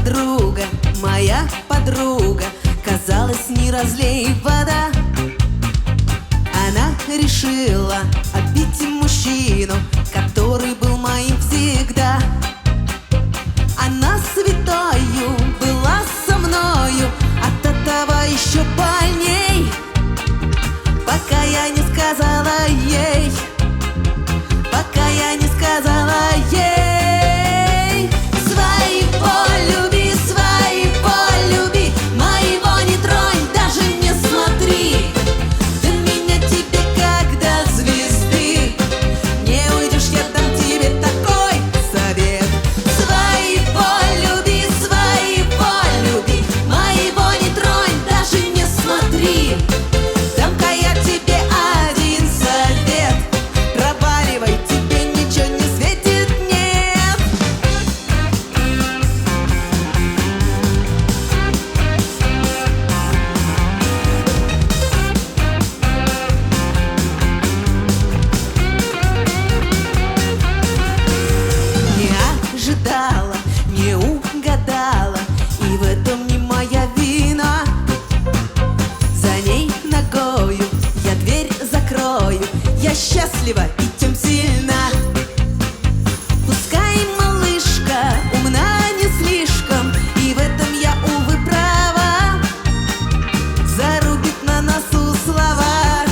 подруга, моя подруга, казалось, не разлей вода. Она решила отбить мужчину, который был моим всегда. Она святою была со мною, от этого еще больней. Пока я не сказала ей, пока я не сказала ей: своего люби, моего не тронь, даже не смотри. До меня тебе как до звезды, не уйдешь, я дам тебе такой совет. Своего люби, моего не тронь, даже не смотри. Дам-ка я тебе один совет: проваливай, тебе ничего не светит, нет. Не ожидала, не угадала, и в этом не моя вина. За ней ногою я дверь закрою, я счастлива и тем сильна. Пускай малышка умна не слишком, и в этом я, увы, права. Зарубит на носу слова,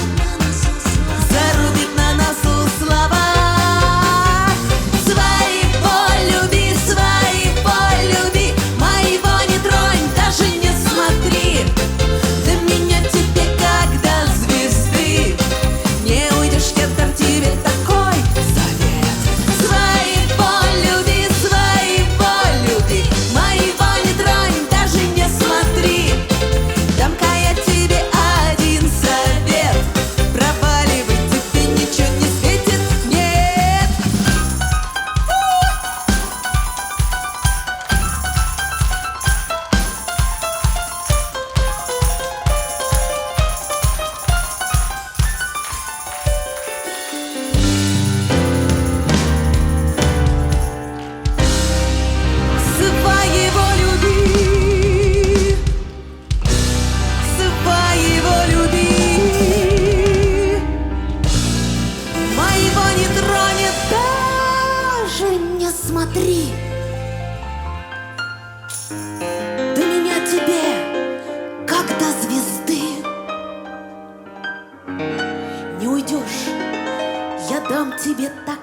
зарубит на носу слова. Своего люби, моего не тронь, даже не смотри. До меня тебе как до звезды, не уйдешь, я дам тебе такой совет. Своего люби, моего не тронь, даже не смотри. Дам-ка я тебе один совет: проваливай, тебе ничего не светит, нет. Своего люби, моего не тронет, даже не смотри. До меня тебе как до звезды, не уйдешь, я дам тебе так